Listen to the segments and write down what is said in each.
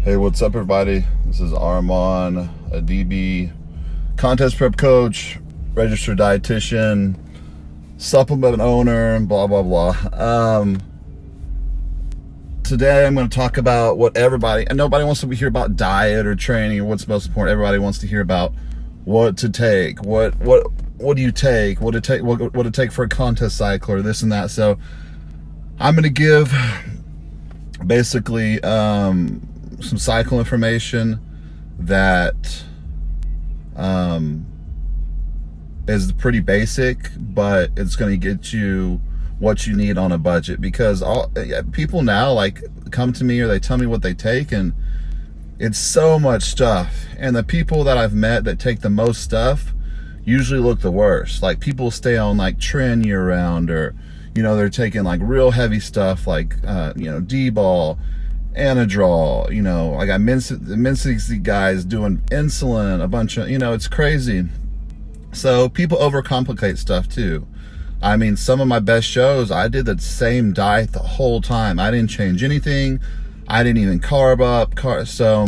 Hey, what's up, everybody? This is Armon, a DB contest prep coach, registered dietitian, supplement owner, and blah, blah, blah. Today, I'm going to talk about what everybody, and nobody wants to hear about diet or training or what's most important. Everybody wants to hear about what to take, what do you take, what to take for a contest cycle or this and that. So I'm going to give basically some cycle information that is pretty basic, but it's going to get you what you need on a budget, because people now like come to me or they tell me what they take, and it's so much stuff, and the people that I've met that take the most stuff usually look the worst. Like, people stay on like Tren year round, or they're taking like real heavy stuff like D-ball, Anadrol, I got Mincy guys doing insulin, a bunch of, it's crazy. So people overcomplicate stuff too. I mean, some of my best shows, I did the same diet the whole time. I didn't change anything. I didn't even carb up. So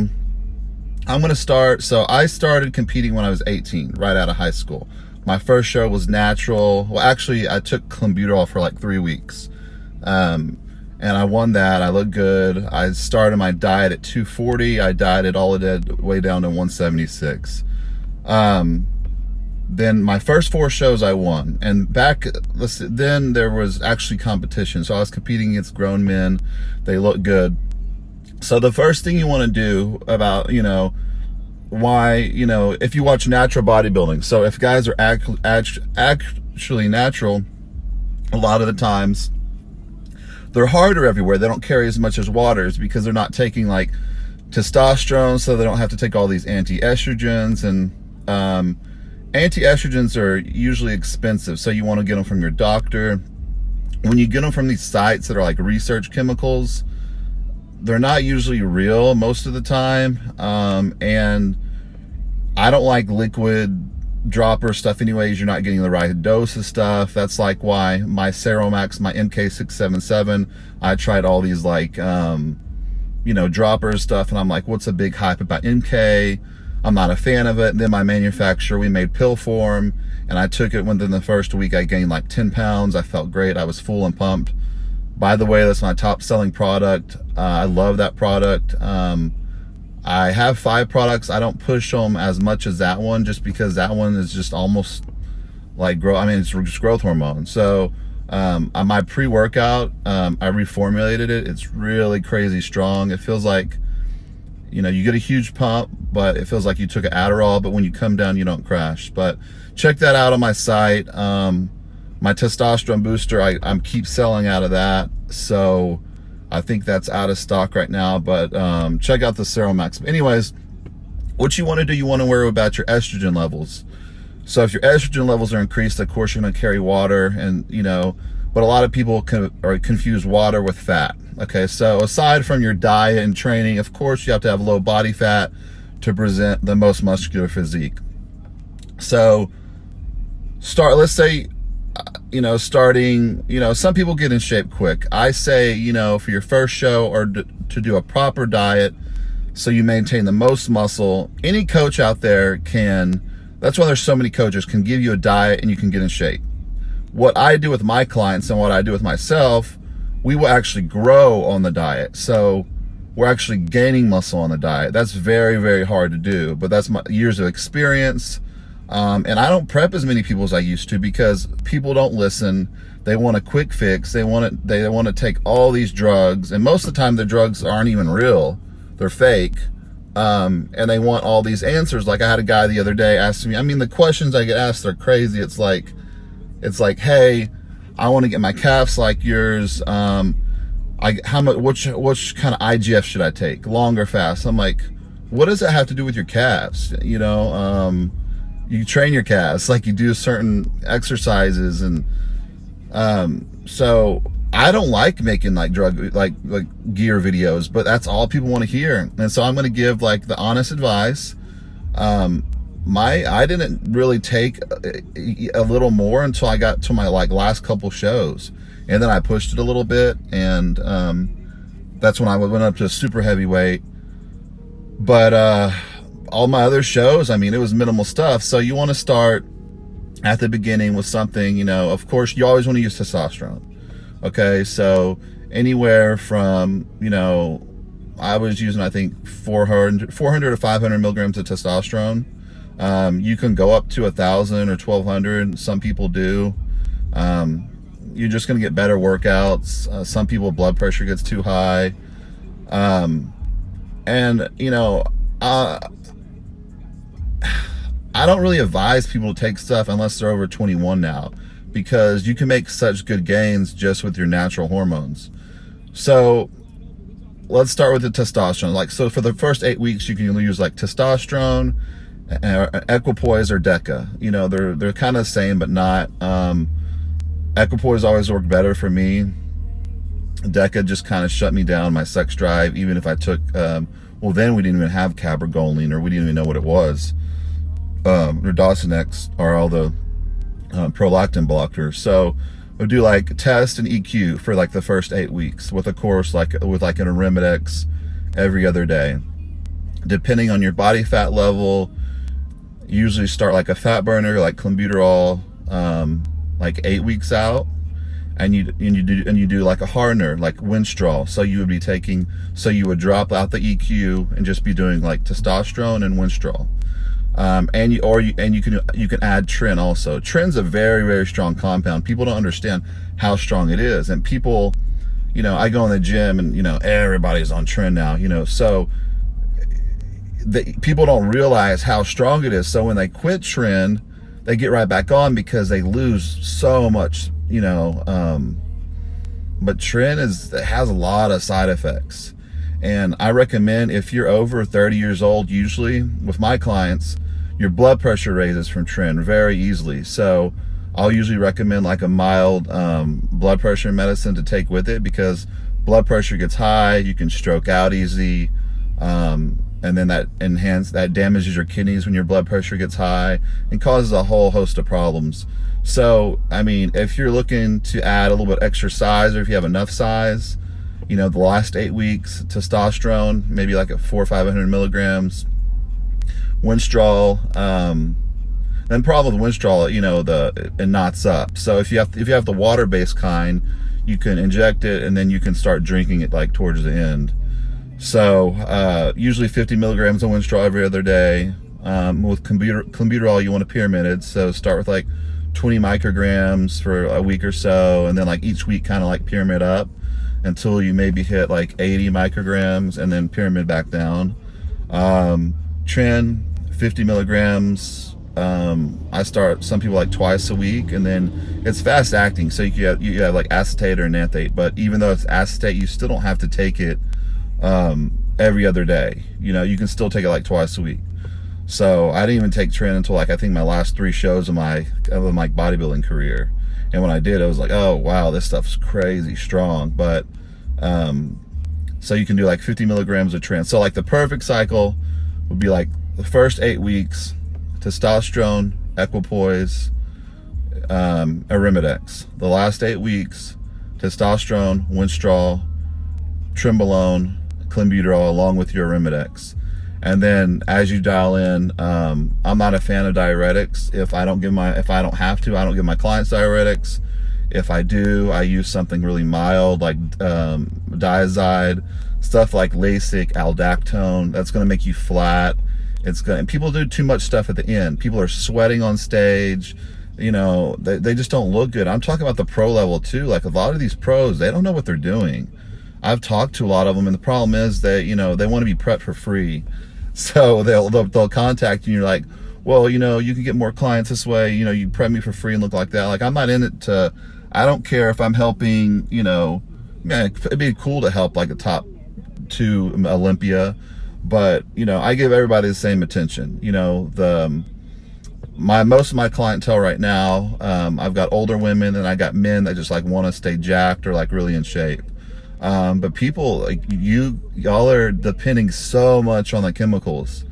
I'm going to start. So I started competing when I was 18, right out of high school. My first show was natural. Well, actually, I took clenbuterol for like 3 weeks. And I won that. I looked good. I started my diet at 240. I dieted all of that way down to 176. Then my first 4 shows I won. And then there was actually competition. So I was competing against grown men. They looked good. So the first thing you want to do about, why, if you watch natural bodybuilding. So if guys are actually natural, a lot of the times, they're harder everywhere. They don't carry as much as waters because they're not taking like testosterone, so they don't have to take all these anti-estrogens. And anti-estrogens are usually expensive, so you want to get them from your doctor. When you get them from these sites that are like research chemicals, they're not usually real most of the time. And I don't like liquid dropper stuff anyways. You're not getting the right dose of stuff. That's like why my Seromax, my MK677, I tried all these like dropper stuff, and I'm like, what's a big hype about MK? I'm not a fan of it. And then my manufacturer, we made pill form, and I took it. Within the first week I gained like 10 pounds. I felt great. I was full and pumped. By the way, that's my top selling product. I love that product. I have 5 products. I don't push them as much as that one, just because that one is just almost like it's just growth hormone. So my pre-workout, I reformulated it. It's really crazy strong. It feels like, you get a huge pump, but it feels like you took an Adderall, but when you come down, you don't crash. But check that out on my site. My testosterone booster, I keep selling out of that. So I think that's out of stock right now, but check out the Seromax. Anyways, what you want to do, you want to worry about your estrogen levels. So if your estrogen levels are increased, of course you're going to carry water, and but a lot of people confuse water with fat. Okay, so aside from your diet and training, of course you have to have low body fat to present the most muscular physique. So let's say, starting, some people get in shape quick. I say, for your first show, or to do a proper diet so you maintain the most muscle. Any coach out there that's why there's so many coaches, can give you a diet and you can get in shape. What I do with my clients and what I do with myself, we will actually grow on the diet. So we're actually gaining muscle on the diet. That's very, very hard to do, but that's my years of experience. And I don't prep as many people as I used to, because people don't listen. They want a quick fix. They want to take all these drugs, and most of the time the drugs aren't even real. They're fake. And they want all these answers. Like, I had a guy the other day asking me, the questions I get asked are crazy. It's like, hey, I want to get my calves like yours. Which kind of IGF should I take? Long or fast? I'm like, what does that have to do with your calves? You train your calves, like you do certain exercises. And so I don't like making like gear videos, but that's all people want to hear. And so I'm going to give like the honest advice. I didn't really take a little more until I got to my last couple shows, and then I pushed it a little bit, and that's when I went up to super heavyweight. But all my other shows, I mean, it was minimal stuff. So you want to start at the beginning with something, you know, of course, you always want to use testosterone. Okay, so anywhere from, you know, I was using, I think, 400 to 500 milligrams of testosterone. You can go up to 1,000 or 1,200. Some people do. You're just going to get better workouts. Some people, blood pressure gets too high. And, you know, I don't really advise people to take stuff unless they're over 21 now, because you can make such good gains just with your natural hormones. So let's start with the testosterone. Like, so for the first 8 weeks, you can use like testosterone, equipoise, or deca. You know, they're kind of the same, but not. Equipoise always worked better for me. Deca just kind of shut me down, my sex drive, even if I took, well, then we didn't even have cabergoline, or we didn't even know what it was. Rhodosinex are all the prolactin blockers. So we'll do like test and EQ for like the first 8 weeks with a course, like with like an Arimidex every other day. Depending on your body fat level, usually start like a fat burner, like clenbuterol, like 8 weeks out, and you do like a hardener, like Winstrol. So you would be taking, so you would drop out the EQ and just be doing like testosterone and Winstrol. And you can add Tren also. Tren's a very, very strong compound. People don't understand how strong it is. And people, you know, I go in the gym and, you know, everybody's on Tren now, you know, so people don't realize how strong it is. So when they quit Tren, they get right back on because they lose so much, you know, but Tren has a lot of side effects. And I recommend, if you're over 30 years old, usually with my clients, your blood pressure raises from Tren very easily. So I'll usually recommend like a mild blood pressure medicine to take with it, because blood pressure gets high, you can stroke out easy, and then that damages your kidneys when your blood pressure gets high and causes a whole host of problems. So, I mean, if you're looking to add a little bit extra size, or if you have enough size, you know, the last 8 weeks, testosterone, maybe like at 400 or 500 milligrams, Winstrol. Then problem with Winstrol, you know, it knots up. So if you have the water-based kind, you can inject it and then you can start drinking it like towards the end. So usually 50 milligrams of Winstrol every other day. With clenbuterol, you want to pyramided. So start with like 20 micrograms for a week or so, and then like each week kind of like pyramid up until you maybe hit like 80 micrograms, and then pyramid back down. Tren, 50 milligrams. I start some people like twice a week, and then it's fast acting. So you have like acetate or nanthate, but even though it's acetate, you still don't have to take it every other day. You know, you can still take it like twice a week. So I didn't even take Tren until like, I think my last 3 shows of my bodybuilding career. And when I did, I was like, oh wow, this stuff's crazy strong. But so you can do like 50 milligrams of Tren. So like the perfect cycle would be like the first 8 weeks, testosterone, equipoise, Arimidex. The last 8 weeks, testosterone, Winstrol, Trenbolone, clenbuterol, along with your Arimidex. And then as you dial in, I'm not a fan of diuretics. If I don't have to, I don't give my clients diuretics. If I do, I use something really mild like Diazide, stuff like Lasix, Aldactone. That's going to make you flat. And people do too much stuff at the end. People are sweating on stage. You know, they just don't look good. I'm talking about the pro level too. Like a lot of these pros, they don't know what they're doing. I've talked to a lot of them, and the problem is that, you know, they want to be prepped for free. So they'll contact you and you're like, well, you know, you can get more clients this way, you know, you prep me for free and look like that. Like, I'm not in it to, I don't care if I'm helping, you know, man, it'd be cool to help like a top 2 Olympia, but, you know, I give everybody the same attention. You know, most of my clientele right now, I've got older women and I got men that just like want to stay jacked or like really in shape. But people like y'all are depending so much on the chemicals,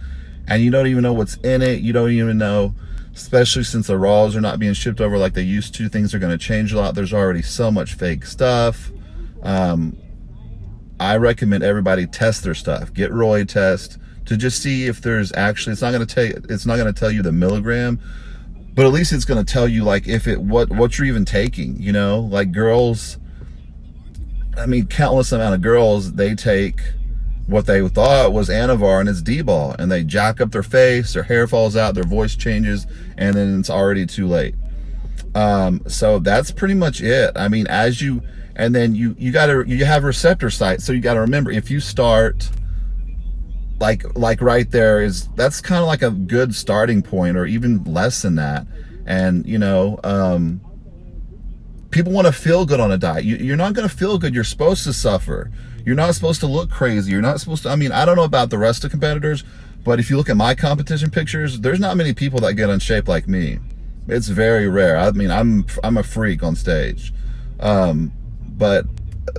and you don't even know what's in it. You don't even know, especially since the raws are not being shipped over like they used to. Things are going to change a lot. There's already so much fake stuff. I recommend everybody test their stuff. Get Roy test to just see if there's actually, it's not going to tell you the milligram, but at least it's going to tell you like if it, what you're even taking, you know, like girls, I mean, countless amount of girls, they take what they thought was Anavar and it's D-ball, and they jack up their face, their hair falls out, their voice changes, and then it's already too late. So that's pretty much it. I mean, and then you have receptor sites. So you got to remember, if you start like right there that's kind of like a good starting point, or even less than that. And, you know, people want to feel good on a diet. You're not going to feel good. You're supposed to suffer. You're not supposed to look crazy. You're not supposed to, I mean, I don't know about the rest of competitors, but if you look at my competition pictures, there's not many people that get in shape like me. It's very rare. I mean, I'm a freak on stage. But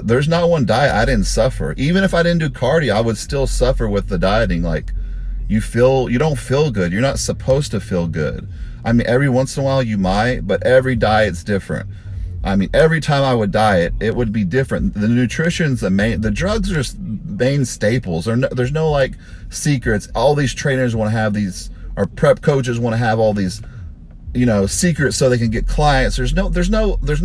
there's not one diet I didn't suffer. Even if I didn't do cardio, I would still suffer with the dieting. Like, you don't feel good. You're not supposed to feel good. I mean, every once in a while you might, but every diet's different. I mean, every time I would diet, it would be different. The nutrition's the drugs are main staples. There's no like secrets. All these trainers want to have these, or prep coaches want to have all these, you know, secrets so they can get clients. There's not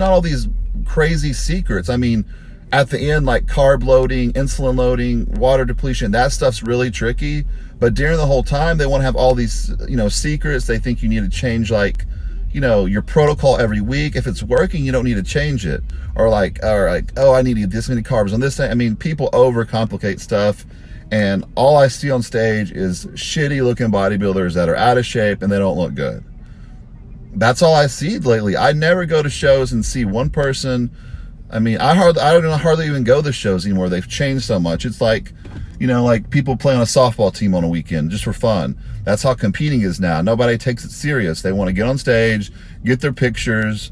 all these crazy secrets. I mean, at the end, like carb loading, insulin loading, water depletion, that stuff's really tricky. But during the whole time, they want to have all these, you know, secrets. They think you need to change, like, you know, your protocol every week. If it's working, you don't need to change it. Or like, oh, I need to eat this many carbs on this day. I mean, people overcomplicate stuff. And all I see on stage is shitty looking bodybuilders that are out of shape and they don't look good. That's all I see lately. I never go to shows and see one person. I mean, I hardly even go to shows anymore. They've changed so much. It's like, you know, like people play on a softball team on a weekend just for fun. That's how competing is now. Nobody takes it serious. They want to get on stage, get their pictures,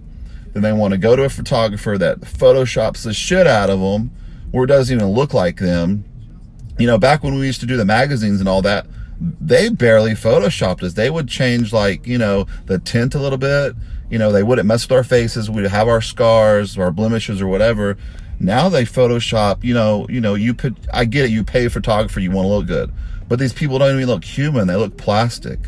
then they want to go to a photographer that photoshops the shit out of them, or it doesn't even look like them. You know, back when we used to do the magazines and all that, they barely photoshopped us. They would change, like, you know, the tint a little bit. You know, they wouldn't mess with our faces. We'd have our scars, our blemishes, or whatever. Now they Photoshop. I get it. You pay a photographer, you want to look good, but these people don't even look human. They look plastic.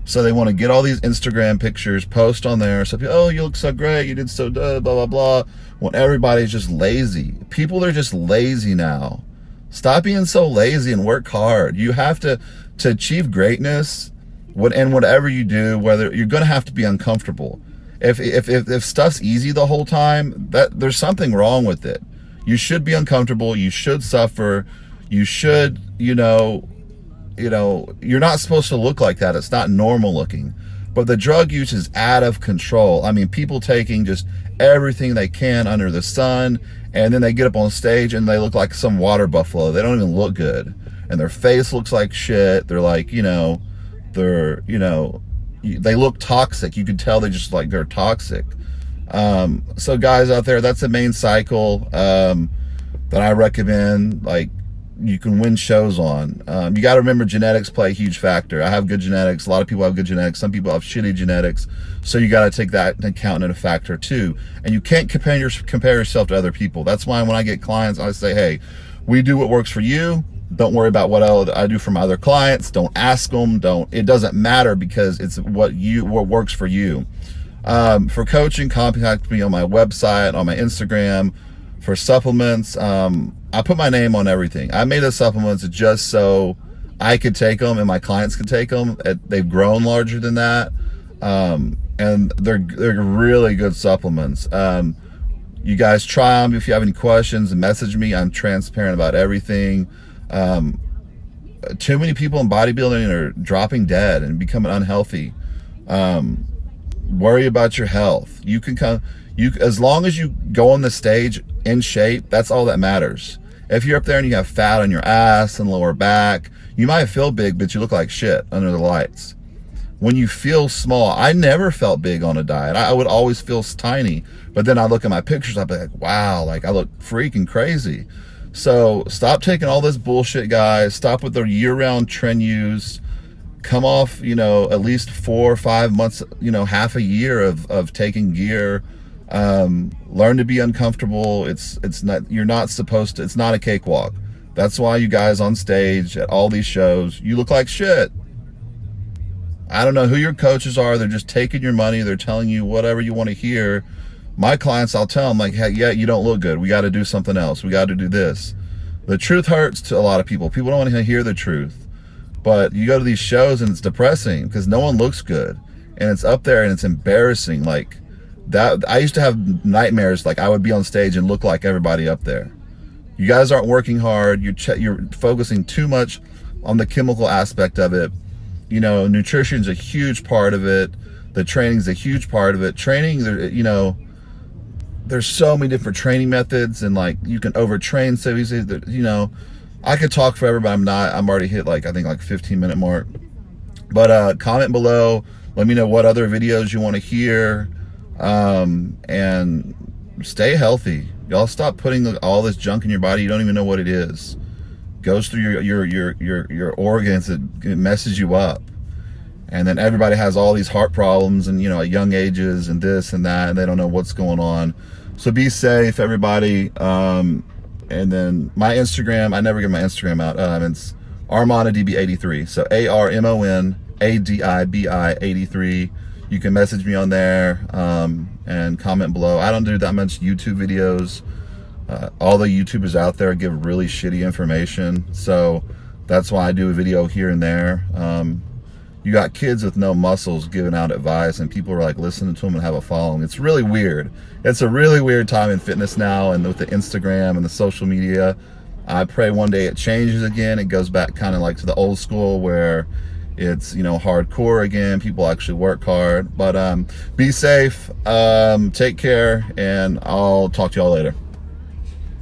So they want to get all these Instagram pictures, post on there. So, oh, you look so great. You did so good, blah, blah, blah. When everybody's just lazy. People are just lazy now. Stop being so lazy and work hard. You have to achieve greatness, and whatever you do, whether you're going to have to be uncomfortable. If stuff's easy the whole time, there's something wrong with it. You should be uncomfortable. You should suffer. You should, you're not supposed to look like that. It's not normal looking. But the drug use is out of control. I mean, people taking just everything they can under the sun, and then they get up on stage and they look like some water buffalo. They don't even look good. And their face looks like shit. They're like, they look toxic. You can tell they're toxic. So guys out there, that's the main cycle that I recommend. Like, you can win shows on. You got to remember, genetics play a huge factor. I have good genetics. A lot of people have good genetics. Some people have shitty genetics. So you got to take that into account and a factor too. And you can't compare yourself to other people. That's why when I get clients, I say, hey, we do what works for you. Don't worry about what I do for my other clients. Don't ask them. It doesn't matter, because it's what works for you. For coaching, contact me on my website, on my Instagram. For supplements, I put my name on everything. I made the supplements just so I could take them and my clients could take them. They've grown larger than that, and they're really good supplements. You guys try them. If you have any questions, message me. I'm transparent about everything. Too many people in bodybuilding are dropping dead and becoming unhealthy. Worry about your health. As long as you go on the stage in shape, that's all that matters. If you're up there and you have fat on your ass and lower back, you might feel big, but you look like shit under the lights. When you feel small, I never felt big on a diet. I would always feel tiny, but then I look at my pictures, I'd be like, wow, like I look freaking crazy. So stop taking all this bullshit, guys. Stop with the year-round trend use. Come off, at least 4 or 5 months, half a year of taking gear. Learn to be uncomfortable. It's not a cakewalk. That's why you guys on stage at all these shows, you look like shit. I don't know who your coaches are. They're just taking your money. They're telling you whatever you want to hear. My clients, I'll tell them, like, hey, yeah, you don't look good. We got to do something else. We got to do this. The truth hurts to a lot of people. People don't want to hear the truth. But you go to these shows and it's depressing because no one looks good. And it's up there and it's embarrassing. Like that, I used to have nightmares. Like I would be on stage and look like everybody up there. You guys aren't working hard. You're focusing too much on the chemical aspect of it. You know, nutrition's a huge part of it. The training's a huge part of it. Training, you know, there's so many different training methods, and like you can overtrain so easy that, you know, I could talk forever, but I'm not. I'm already hit like, I think like 15-minute mark. But comment below. Let me know what other videos you want to hear. And stay healthy. Y'all stop putting all this junk in your body. You don't even know what it is. Goes through your organs. It messes you up. And then everybody has all these heart problems and, you know, at young ages and this and that, and they don't know what's going on. So be safe, everybody. And then my Instagram, I never get my Instagram out. It's ArmonADB83. So ARMONADIBI83. You can message me on there and comment below. I don't do that much YouTube videos. All the YouTubers out there give really shitty information. So that's why I do a video here and there. You got kids with no muscles giving out advice, and people are like listening to them and have a following. It's really weird. It's a really weird time in fitness now, and with the Instagram and the social media. I pray one day it changes again. It goes back kind of like to the old school where it's, you know, hardcore again. People actually work hard. But be safe, take care, and I'll talk to y'all later.